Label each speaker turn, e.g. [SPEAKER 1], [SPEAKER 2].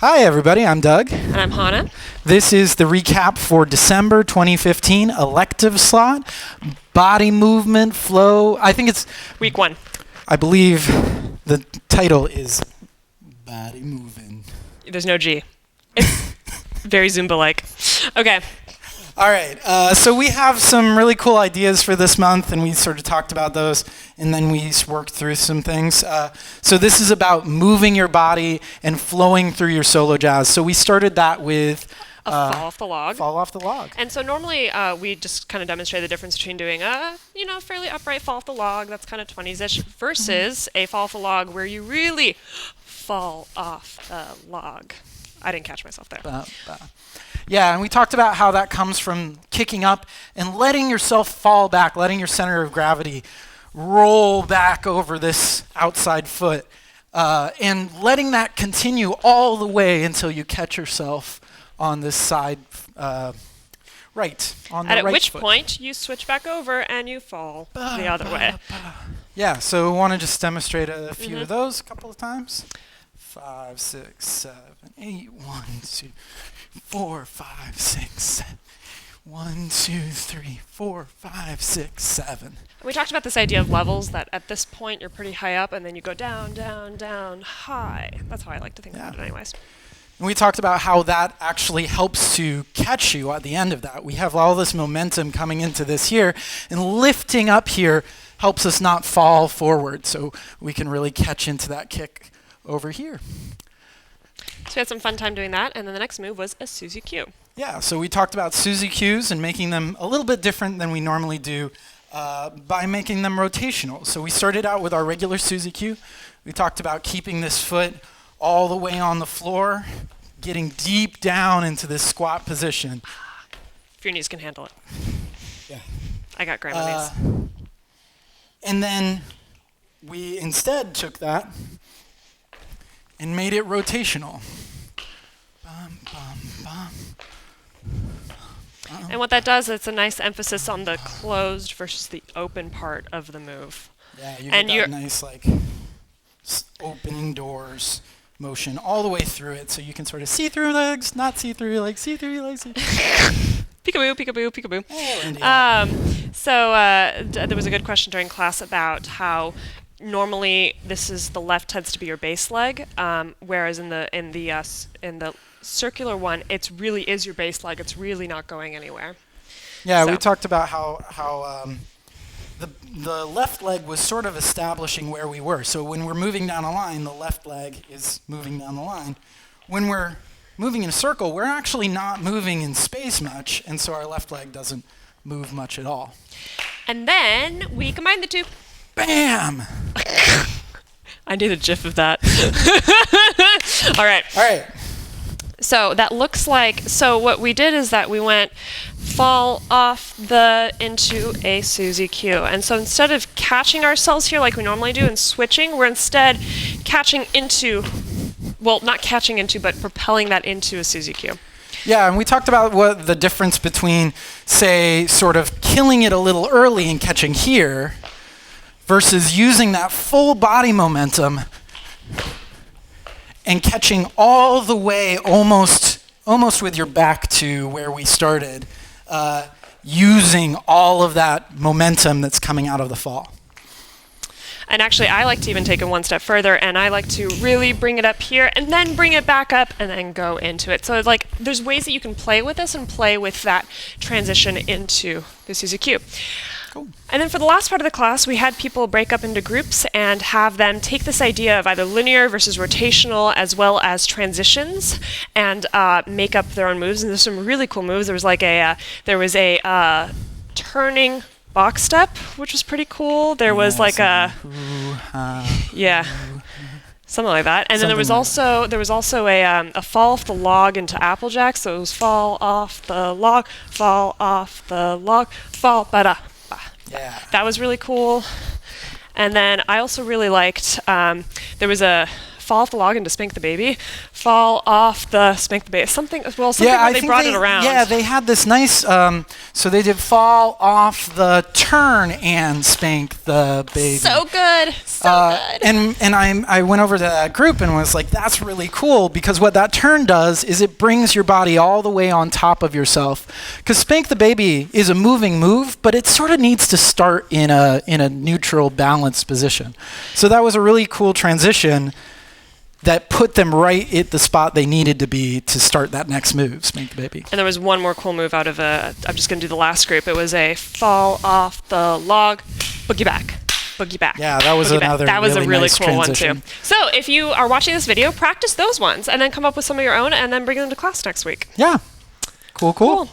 [SPEAKER 1] Hi everybody, I'm Doug.
[SPEAKER 2] And I'm Hanah.
[SPEAKER 1] This is the recap for December 2015 elective slot. Body movement, flow. I think it's
[SPEAKER 2] Week 1.
[SPEAKER 1] I believe the title is Body Moving.
[SPEAKER 2] There's no G. It's very Zumba-like. Okay.
[SPEAKER 1] All right, so we have some really cool ideas for this month, and we sort of talked about those, and then we worked through some things. So this is about moving your body and flowing through your solo jazz. So we started that with
[SPEAKER 2] Fall off the log.
[SPEAKER 1] Fall off the log.
[SPEAKER 2] And so normally we just kind of demonstrate the difference between doing a, fairly upright fall off the log, that's kind of 20s-ish, versus a fall off the log where you really fall off the log. I didn't catch myself there.
[SPEAKER 1] Yeah, and we talked about how that comes from kicking up and letting yourself fall back, letting your center of gravity roll back over this outside foot, and letting that continue all the way until you catch yourself on this side, right, on the right foot.
[SPEAKER 2] At which point, you switch back over and you fall the other way.
[SPEAKER 1] Yeah, so we want to just demonstrate a few of those a couple of times. 5, 6, 7, 8, 1, 2, 4, 5, 6, 7. 1, 2, 3, 4, 5, 6, 7.
[SPEAKER 2] We talked about this idea of levels, that at this point you're pretty high up and then you go down, down, down, high. That's how I like to think about it anyways.
[SPEAKER 1] And we talked about how that actually helps to catch you at the end of that. We have all this momentum coming into this here, and lifting up here helps us not fall forward, so we can really catch into that kick over here.
[SPEAKER 2] So we had some fun time doing that, and then the next move was a Suzy Q.
[SPEAKER 1] Yeah, so we talked about Suzy Qs and making them a little bit different than we normally do by making them rotational. So we started out with our regular Suzy Q. We talked about keeping this foot all the way on the floor, getting deep down into this squat position.
[SPEAKER 2] If your knees can handle it.
[SPEAKER 1] Yeah.
[SPEAKER 2] I got grandma knees.
[SPEAKER 1] And then we instead took that and made it rotational. Bum, bum, bum.
[SPEAKER 2] And what that does, it's a nice emphasis on the closed versus the open part of the move.
[SPEAKER 1] Yeah, you get that nice like opening doors motion all the way through it, so you can sort of see through legs, not see through legs, see through legs.
[SPEAKER 2] Peekaboo, peekaboo, peekaboo. There was a good question during class about how normally this is the left tends to be your base leg, whereas in the circular one, it really is your base leg. It's really not going anywhere.
[SPEAKER 1] Yeah, we talked about how the left leg was sort of establishing where we were. So when we're moving down a line, the left leg is moving down the line. When we're moving in a circle, we're actually not moving in space much, and so our left leg doesn't move much at all.
[SPEAKER 2] And then we combine the two.
[SPEAKER 1] Bam!
[SPEAKER 2] I need a gif of that. All right. So that looks like, so what we did is that we went fall off into a Suzy Q. And so instead of catching ourselves here like we normally do and switching, we're instead catching into, well, not catching into, but propelling that into a Suzy Q.
[SPEAKER 1] Yeah, and we talked about what the difference between, say, sort of killing it a little early and catching here versus using that full body momentum and catching all the way almost with your back to where we started, using all of that momentum that's coming out of the fall.
[SPEAKER 2] And actually, I like to even take it one step further, and I like to really bring it up here and then bring it back up and then go into it. So like, there's ways that you can play with this and play with that transition into the Suzy Q.
[SPEAKER 1] Cool.
[SPEAKER 2] And then for the last part of the class, we had people break up into groups and have them take this idea of either linear versus rotational as well as transitions and make up their own moves. And there's some really cool moves. There was like a turning box step, which was pretty cool. There was like a something like that. And then there was also a fall off the log into Applejack. So it was fall off the log, fall off the log, fall ba-da.
[SPEAKER 1] Yeah.
[SPEAKER 2] That was really cool. And then I also really liked, there was a fall off the log and to spank the baby, fall off the spank the baby, something where they brought it around.
[SPEAKER 1] Yeah, they had this nice, so they did fall off the turn and spank the baby.
[SPEAKER 2] So good, good.
[SPEAKER 1] And I went over to that group and was like, that's really cool, because what that turn does is it brings your body all the way on top of yourself. Because spank the baby is a moving move, but it sort of needs to start in a neutral, balanced position. So that was a really cool transition that put them right at the spot they needed to be to start that next move, spank the baby.
[SPEAKER 2] And there was one more cool move out of I'm just going to do the last group. It was a fall off the log, boogie back. Boogie back.
[SPEAKER 1] Yeah, that was another
[SPEAKER 2] That was a really
[SPEAKER 1] nice
[SPEAKER 2] cool
[SPEAKER 1] transition.
[SPEAKER 2] one too. So if you are watching this video, practice those ones and then come up with some of your own and then bring them to class next week.
[SPEAKER 1] Yeah. Cool.